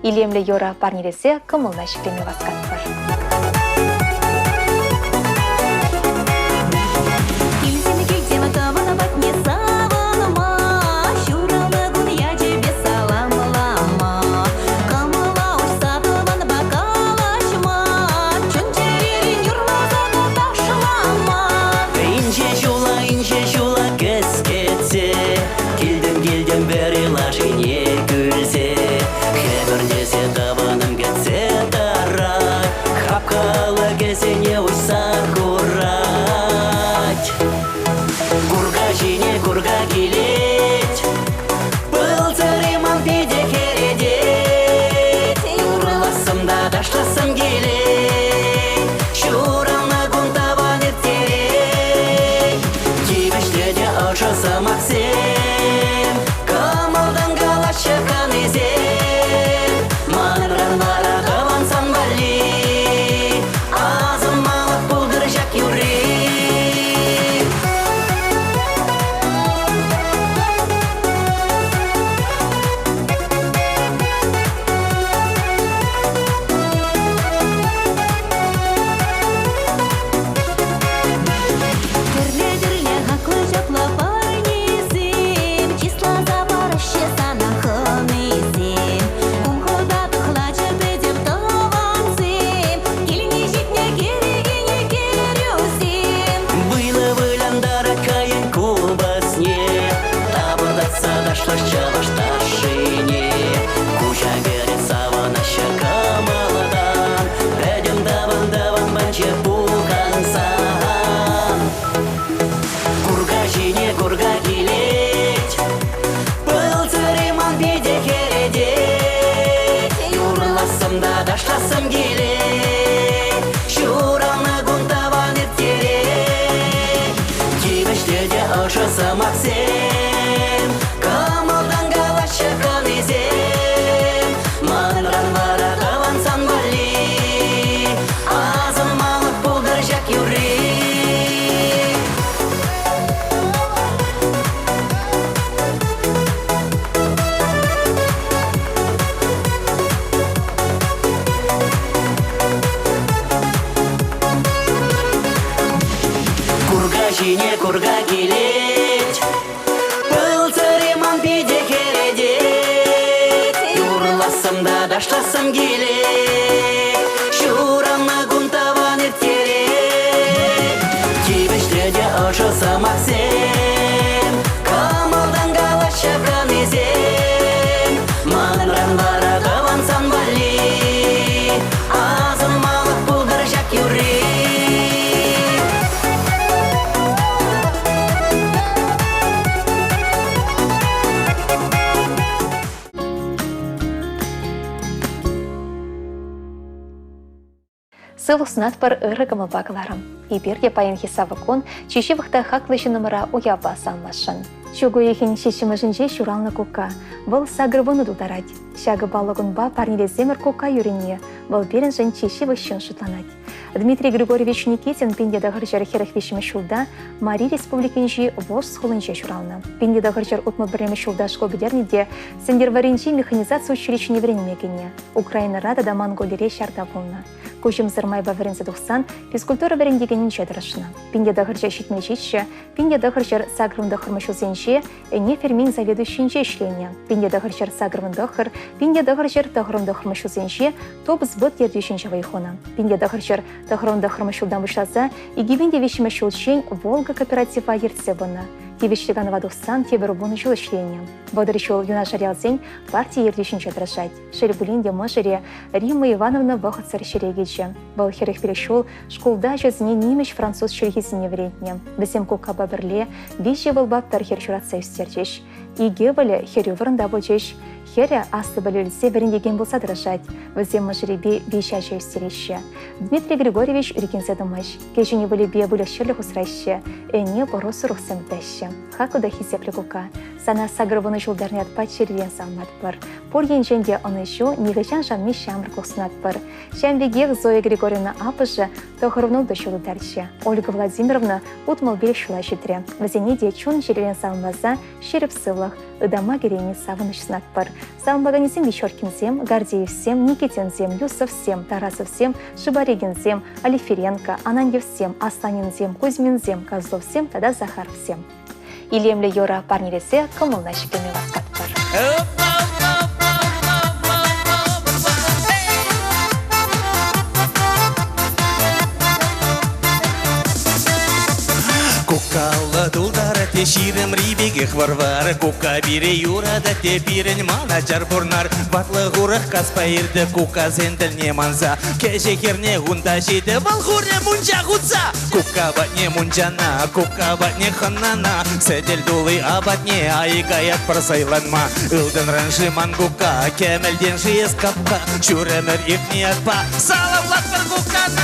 Илемлі йора парнелесе кымылна шікреме васкатпыр. Kurga gilet Pıltırımın pide keredet Yurlasam da daşlasam gilet Şuramna guntavan erterek Kibeşlerde aşılsam aksem Kamaldan galaş şapran ezem Manran vara kavansan vali Ağzın malık bulgaracak yürek Сылуснат пар ырыгымы багларым. Иберге пайын хисавыкон чешевықта хаклышы номера уяба салмашын. Шугу ехен шешімішінже шуралны кука. Бұл сагырвыны дударать. Шагы балығын ба парнелеземір кука юренне. Бұл берін жын чешевы шын шутланать. Дмитрий Григорьевич Никитин пиндеда гыржар херых вишіме шулда Мари Республикинжи воз схолынче шуралны. Пиндеда гыржар утмы біреме шулда школ бедерниде сендерваринчи механизация училищене вренмекене. Украина рада да Монголире шарда болна. Кожим зырмай баврензе тухсан физкультура врендегенин чедырышна. Пиндеда гыржар щитмечище, пиндеда гыржар сагрымда хырмышылзенче, эне фермин заведующинче ишлене. Пиндеда гыржар сагрымда хыр, пиндеда гыржар тахрымда хырмышылзенче, топ сбыт ердюшинче вайхона. Пиндеда гыржар тахрымда хырмышылдан вышласа, игибинде вишиме шулчень Волга кооператива ерцебана. Тивишлиганова тухсан теберубуны жыл ишлене. Бодырышул юнашарялзень партия ердюшинче тырышать. Шербулинде мыжыре Римма Ивановна вахыцар шерегече. Был херых перешел школда жазне немеш француз шерегесіне вредне. Бізем кукаба бірле виже вылбап тархер журатса үстерчеш. Иге вілі херю вырында бочеш. Хере асты білілсе віріндеген болса тырышать. Бізем мыжыребе вишача үстереше. Дмитрий Григорьевич үрекенсе дымыш. Кежіне вілебе бүлішерлі хусраще. Эне боросу рухсем тәші. Хакуда хисеплі кука. Сана сагрыбыны жылдарны атпат шерден салмат бар. Пор енженде оны шу негачан шамми шамыр кухсынат бар. Шамбегех Зоя Григорьевна апыжы тоғырывныл дошылы дәрші. Ольга Владимировна утмал бел шула шетре. Вазенеде чун шерден салмаза шеріп сывлах. Ыдама керене савыныш бар. Салмбаганесем Вечеркинсем, Гордеевсем, Никитинсем, Юсовсем, Тарасовсем, Шибарегинсем, Алиференко, Ананьевсем, Асланинсем, Кузьминсем, Козловсем, тогда Захаровсем. Илемле Йора парнересе кымылнашкеме васкат бар. Кукалла дулдары те ширым рибеге хварвары, кука бире юрада те бирен манаджар бурнар. Батлы гурах каспаирды кука зендел не манза, кеше херне гунда жиды балхурне мунча гудса. Кука батне мунчана, кука батне ханнана, седел дулы абатне айгаят просайланма. Илден ранжи мангука, кемелден жиес капка, чуремер ипни атпа, салам латпар кукана.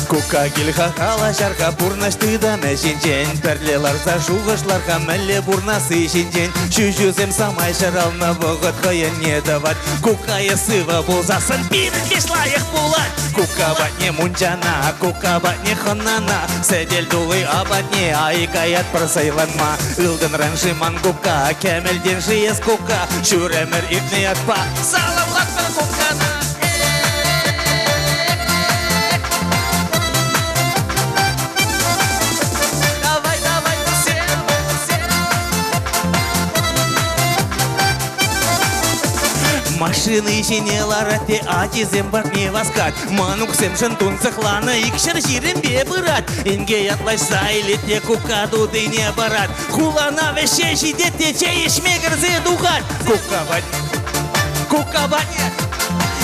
Кука гилха хала жарха бурнашты да мәшінжен. Пәрлеларса жуғышларға мәлі бурнасы шінжен. Шүжізем самай жарална вғыт қайын не дават. Кука есыва болзасын бірін кешлайық болат. Кука батне мунчана, кука батне ханнана, седел дулы абатне айкаят просайланма. Илден ранжи мангука, кемелден жиес кука, шуремер ипни атпа, салам латпар кукана. Машины женелары те атизем батне васкат. Мануксем жынтун цехлана икшер жирен бе бырат. Инге ятлашса или те кукаду ты не барат. Хулана веше жидет те чеиш мегерзе духат. Кука батне.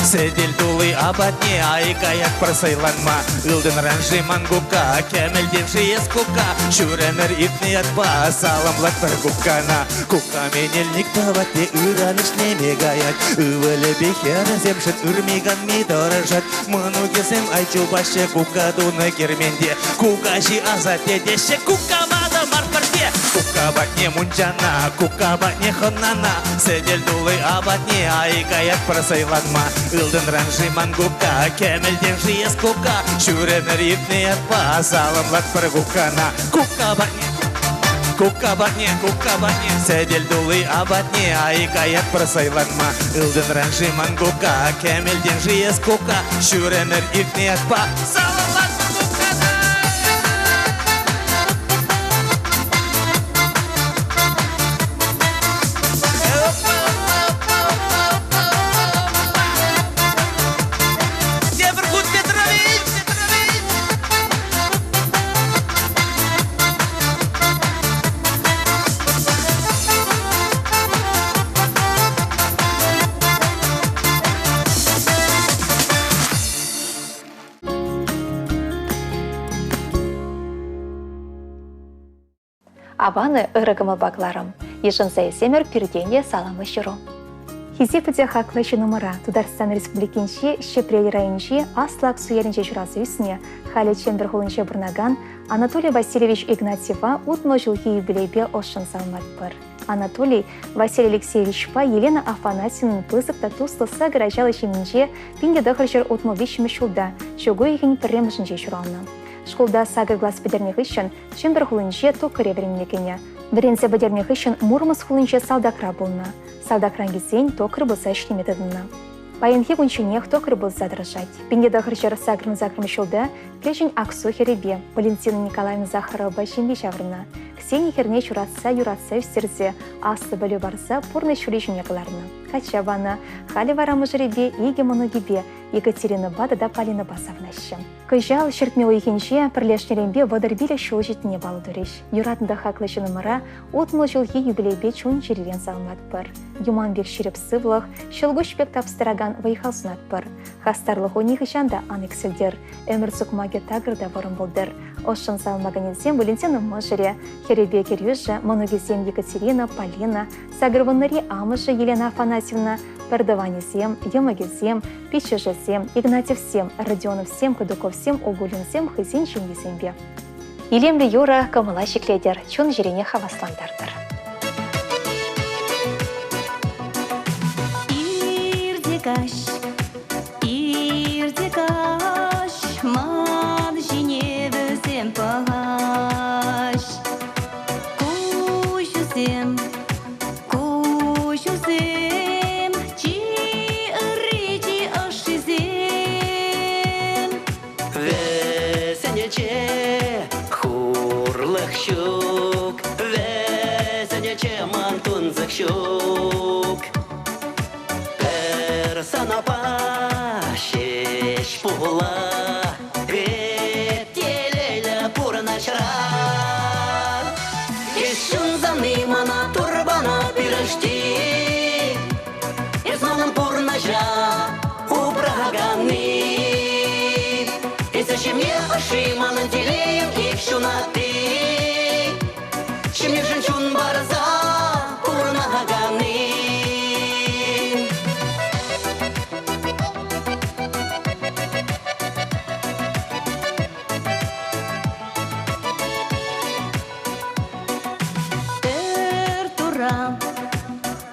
Седел дулы абатне айгаят просайланма. Илден ранжи мангука, кемелден жиес кука, шуремер ипни атпа, салам латпар кукана. Кука менельник таватне ыраныш немегаят. Ывылы бехерзем шыт үрмиган мидорыжат. Манугесем айчу баще кукаду на керменде. Кукаши азате деше кукамада марпарте. Кука батне мунчана, кука батне ханнана, седел дулы абатне айгаят просайланма. Илден ранжи мангука, кемелден жиес кука, шуремер ипни атпа, салам латпар кукана. Кука батне, седел дулы абатне айгаят просайланма. Илден ранжи мангука, кемелден жиес кука, шуремер ипни атпа, салам латпар кукана. Аваны ырыгымы бакларым. Ешынса есемер пирденде саламы шыру. Хизепіде хаклышы номера Тударстан Республикинчи Щепрели райончи Аслак суерінче журасы үсіне халі чендір холынче бұрнаган Анатолий Васильевич Игнатьева утмы жылғы юбилейбе ошын салмат бір. Анатолий Василий Алексеевич па Елена Афанасьевна пызыкта туслыса гражалы жеменже пинге дохржер утмовищемі шулда, шугу егін пірремжінже журалны. Школда сагыр глаз бедернех ишін чембір хулынже токыре веренмекене. Бірензе бедернех ишін мурмыз хулынже салдакра болна. Салдакран кезен токыр болса ішлеметедіна. Паянхи гунчунех токыр болса дрожать. Пинге дохржер сагрын закрым шулда клежін Аксу херебе Валентина Николаевна Захарова жембе жаврына. Ксения херне чуратса юратса үстерзе, асты білі барса пурны шүлі жінеғыларына. Качавана, халі варамы жыребе, еге мұны гебе, Екатерина бады да Полина басавнащы. Көйжал шертме ойхенше пірлешнеренбе водырбелі шул жетіне балы дөреш. Юратында хақлы жынымыра, отмыл жылғы юбилейбе чун жерелен салмат бір. Юманбек шереп сывлық, шылгушбек тапстыраган вайхал сунат бір. Хастарлық ойнығы жанда анексілдер, өмір цукмаге тағырда бұрын болдыр. Ошын салмаганезем Валентина Можере, херебе керюжі, моногезем Екатерина, Полина, сагырваннари амыжы Елена Афанасьевна, Пардаванезем, Емагезем, Пичежезем, Игнатьевсем, Родионовсем, Кадуковсем, Огулинзем, Хызен Жемезембе. Елемлі юра камыла шекледер, чун жерене хавасландардыр. Ирдекаш, ман женевізем пағаш. Кушузем, чи ырычи ашызем. Весенече хурлых щук, весенече мантунзых щук. Персанапа шеш пула, ветелеля пурначра. Ешун заны мана турбана пирожти, изманом пурначра убраганы. И зачем мне ошиман делеем их шунаты, чем мне женщун барза пурнаганы.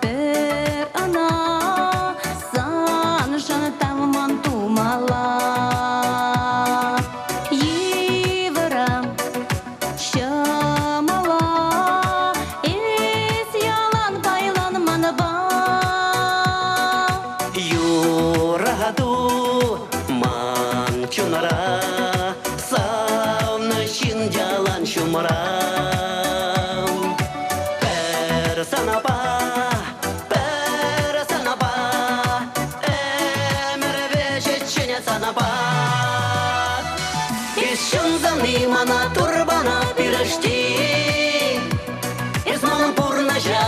Per ana san jana tam mantu mala yivra shamala is yalan baylan manaba Юраду манчунара, савна шиндялан шумара. Персанапа, эмервечечене санапа. Ишун заны мана турбана пирожти, изманом пурнажа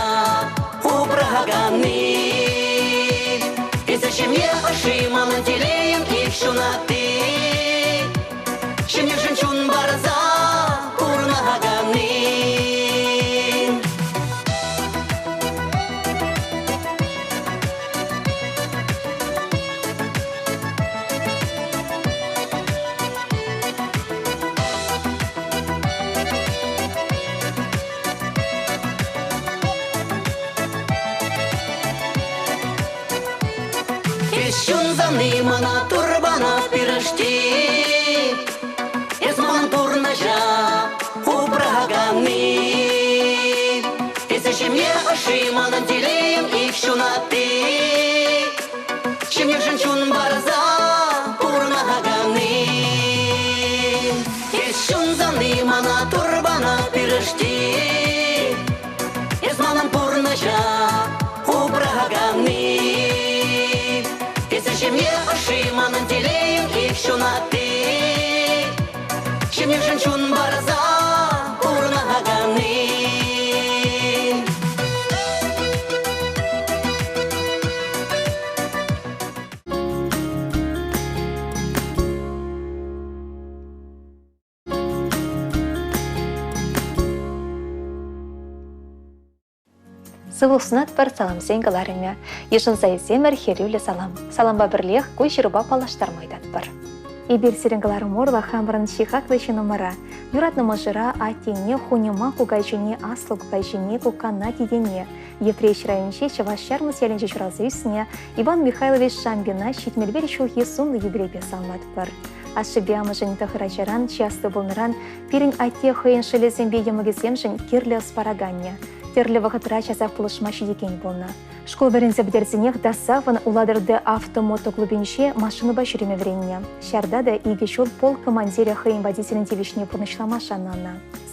убраганы. И зачем я ошиман делеем их шунаты, чем мне женщун барза пурнаганы. Ишун заны мана турбана пирожти, изман пурнажа убраганы. И зачем я ошиман делеем их шунаты, чем мне женщун барза пурнаганы. Ишун заны мана турбана пирожти, изманом пурнажа убраганы. И зачем я ошиман делеем их шунаты, чем мне женщун барза пурнаганы. Сывылсынат бір салам зенгіларыме, ешін зайземір херюлі салам. Саламба бірлех көй жируба палаштар майдат бір. Ибир сиренгалар морла хамран чихаклы номера. Юратнама жыра атене хунема кугайжине аслы кугайжине кукана тидене. Ефрейш районче чавашармыс яленче журазы үсіне Иван Михайлович Шамбина щитмельбер шулхи сумлы юбилейбе салмат бар. Ашыбиамы жын тахырачаран, часто болныран, пирин ате хыйын шелезембе емігізем жын керлі спараганне. Терлі вақытыра часақ пылышмашы екен болна. Школ берензе бідерзінех дасавын уладырды автомотоклубинше машины башыреме вренне. Шарда да иге шол пол командире хыйын водителін девишне пұрнышлама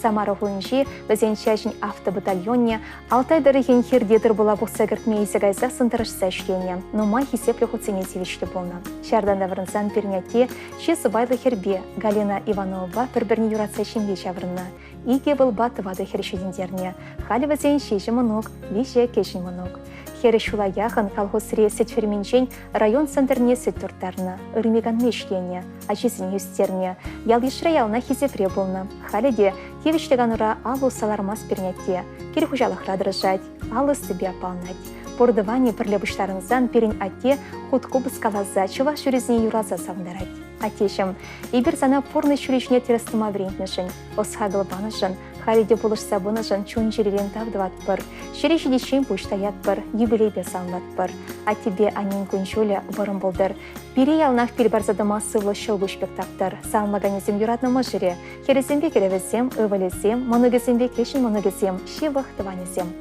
Самара хуынши бізен чашын автобатальонне Алтайдары хен хердетір бола бұқса кіртме есігайса сынтырышса үшлене. Нума хисеплі хуцене девишлі болна. Шарданда вырынсан перняке шесі байлы хербе Галина Иванова бір-біріне юратса шенге чаврынна. Иге был батывады хершедендерне. Халі візен шеші мұнық, виже кешін мұнық. Хері шулаяхын колхозре сетферменчен район центрне сеттуртарны, ырмеган мешлене, ачесін юстерне, ял ешраялна хизепре болны. Халеде тевишлеганура алу салармас пернетте, керхужалых радыржать, алы себе апалнать. Пордыване пірлебіштарынзан перін атте худку быскалаза чыва шүрезіне юраза савндарать. Атешім, ибір зана порны шүречне терестыма врентнішін, осхагыл банышын, халеде булыш сабынышын чун жерелен тавдыват бір, шерешедешен пуштаят бір, юбилейбе салмат бір. А тебе анин күншулі бұрын болдыр. Бире ялнақ пилбарзады массывлы шылбу спектактор, салмаганезем юратнымы жире, херезембе керевезем, ывалезем, моногезембе кешін моногезем, шевах тыванезем.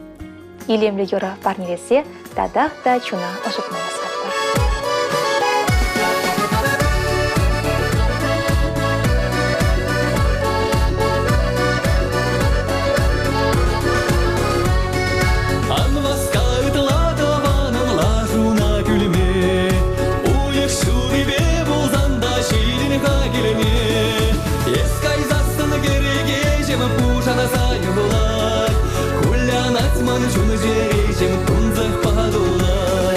Илемлі юра парневесе, тадақ да чуна ожықна басқаттар. Şunu jereceğim tunzak pahadılar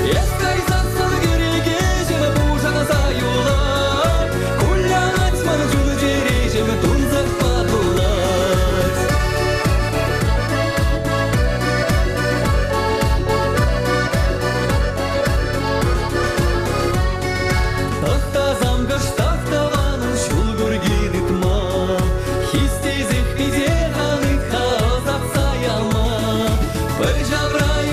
Eskay satsın gerekeceğim Buşana sayılar Kullan açmanı şunu jereceğim tunzak pahadılar Tahta zamgış tahtavanın şulgur giditma Histezek bize hanık hazap sayama Bir javray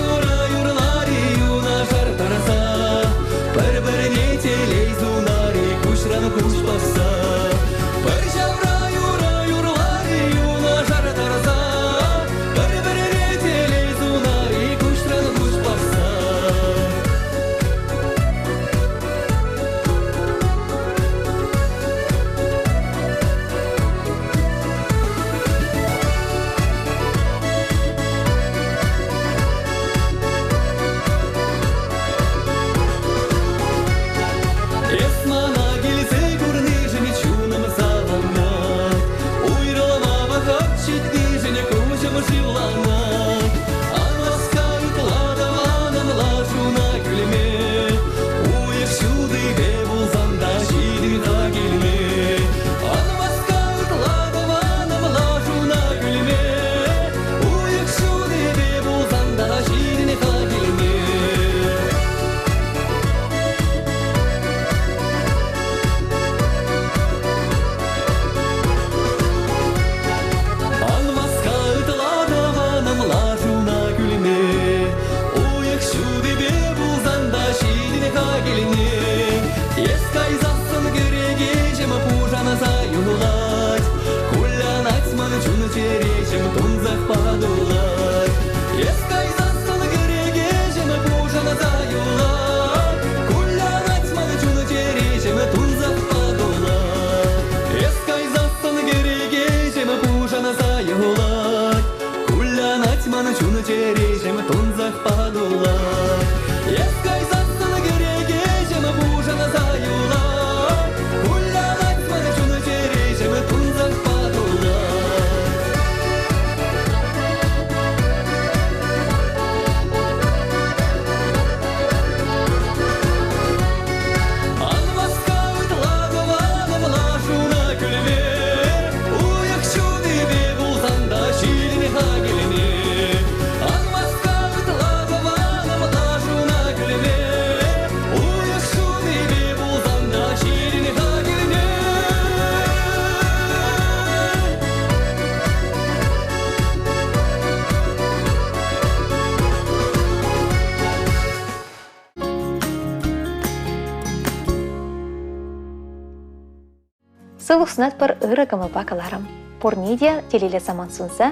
Сывық сынат бір ырығымы бақыларым. Порниде телелі заман сунса,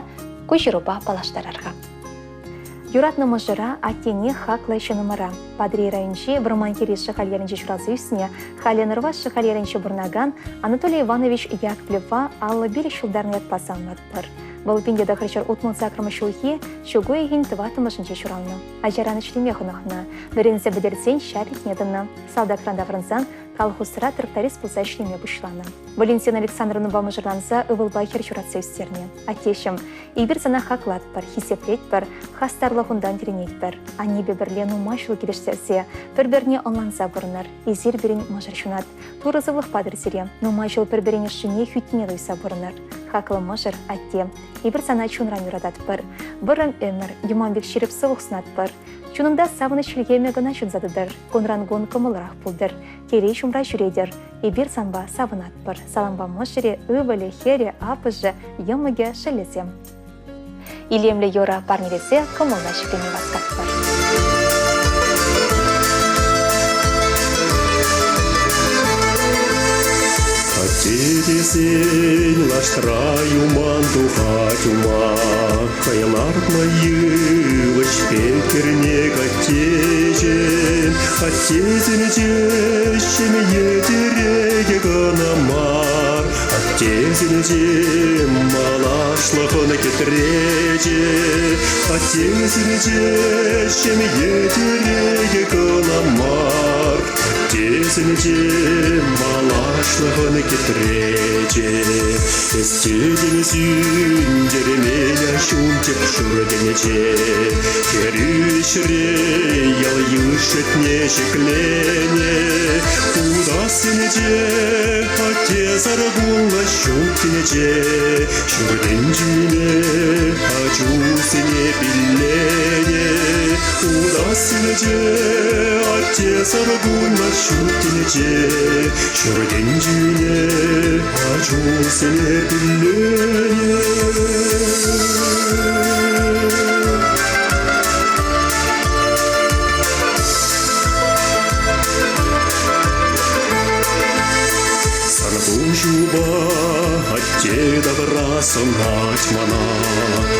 көжіруба палаштарарға. Юратны мұжыра аттене хақлы шынымыра. Падри райончи Бұрманкері шықалерінчі журазы үстіне, Халенырва шықалерінчі бұрнаган Анатолий Иванович Яковлева аллы бір шылдарны ятпасанмат бір. Бұл пенде дақыршыр ұтмын сақырмы шулхи, шугу егін тыватымышынче шуралны. Ажараны шлеме хынықны, бірінзі бідерсен шарит недіні. Салда кранда врынзан, колхозра тракторист пулса шлеме бұшланы. Валентина Александровна бамыжырланса ывылбайкер шуратса үстерне. Атешім, ибір сана хақлат бір, хисеплет бір, хастарлы хундан теренет бір. Анебе бірлену машылы келіштерсе, бір-біріне онланса бұрыныр. Изер бірін мұжыр шунат. Турызывлық падыр зере, но машыл бір-біріне шыне хүйтіне дойса бұрыныр. Хақлы мұжыр атте. Ибір сана чунран юрадат бір. Бірін өмір, юманбек шеріп сывық сынат бір. Чунында савыны шілгеме гына шунзадыдыр. Конрангон кымылырақ пулдыр. Керей шумра жүредер. Ибір санба савынат бір. Саламба мұжыре, өвілі, хере, апыжы, еміге шылезем. Илемлі йора парнелесе кымылна шіпеме васкат бір. Десен лаштраю мантуха тюма, Кайлартма йывыч пекерне гатежен, Аттезен жешем етереге гынамар, Аттезен жем малашлығын кетіреже, Аттезен жешем етереге гынамар, Аттезен жем малашлығын кетіреже, Эстеден сүндерменя шунтеп шүрденеже, Керішіре ял юшетне шеклене, Удасынеже атезар гулла шунтенеже, Шүрден жүйне ачусыне биллене, Удасынеже атезар гулла шунтенеже, Шүрден жүйне ачусыне биллене. Сарбужуба атте добра сынать мана,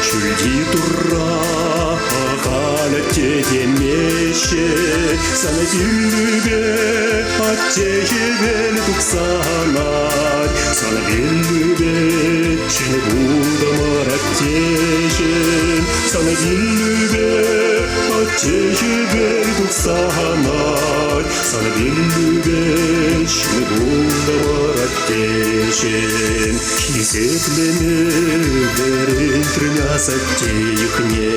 Шүлди турра ағаля тегемеше, Сана биллюбе атте жевел тұқсанат, Сана биллюбе шыны бұлдамар аттежен, Сана биллюбе атте жевел тұқсанат, Сана биллюбе шыны бұлдамар аттежен. Хисеплеме берен трыняс аттейхне,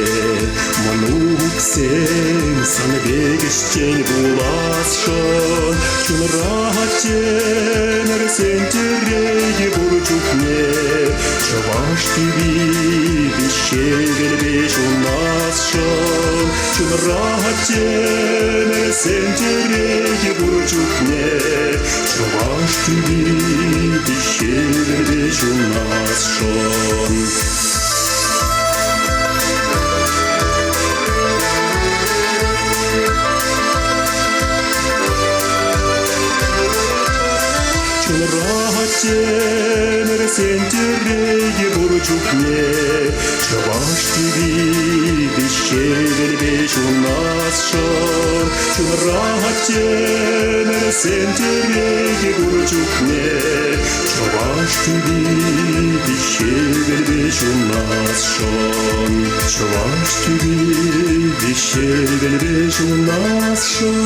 Мануксен сана бегіштен буласшын, Чунра аттенер сен тереге бурчукне, Чаваш тиби бишевел беш унасшын, Чунра аттенер сен тереге бурчукне, Чаваш тиби бишевел беш унасшын. Чунрахатенер сентереге бурчукне, Чаваш тиби бишевел беш унасшын, Чунрахатенер сентереге бурчукне, Чаваш тиби бишевел беш унасшын, Чаваш тиби бишевел беш унасшын.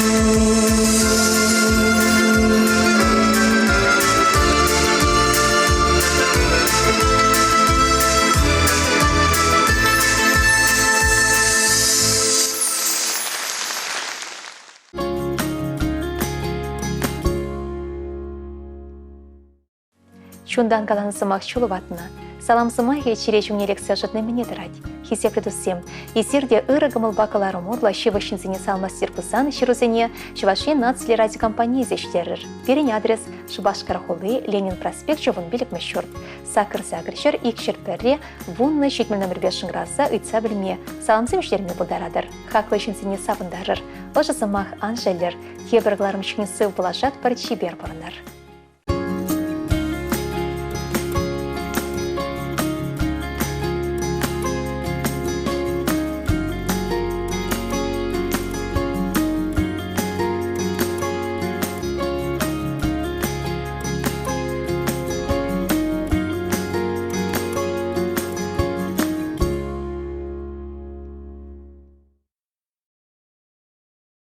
Шундан калансымақ чулыватына. Саламсымахе чиречуңне лекция жытны мне дырать. Хисепле туссем. Исирде ырыгымыл бакалары мурла шивашинзине салмастер пысан ширузене Шивашин нацли ради компании зештерер. Перень адрес Шубашкарахолы, Ленин проспект, Жовын билік мәшүрт. Сакыр-сакыршыр икшер перре вунны шекмел номер 5 шыңраса үйтса білме. Саламсым іштерме бұлдарадыр. Хақлы шинзине сабындарыр. Ожызымақ анжелер. Тебіргларым шынысы бұлашат бір чибер бұрыныр.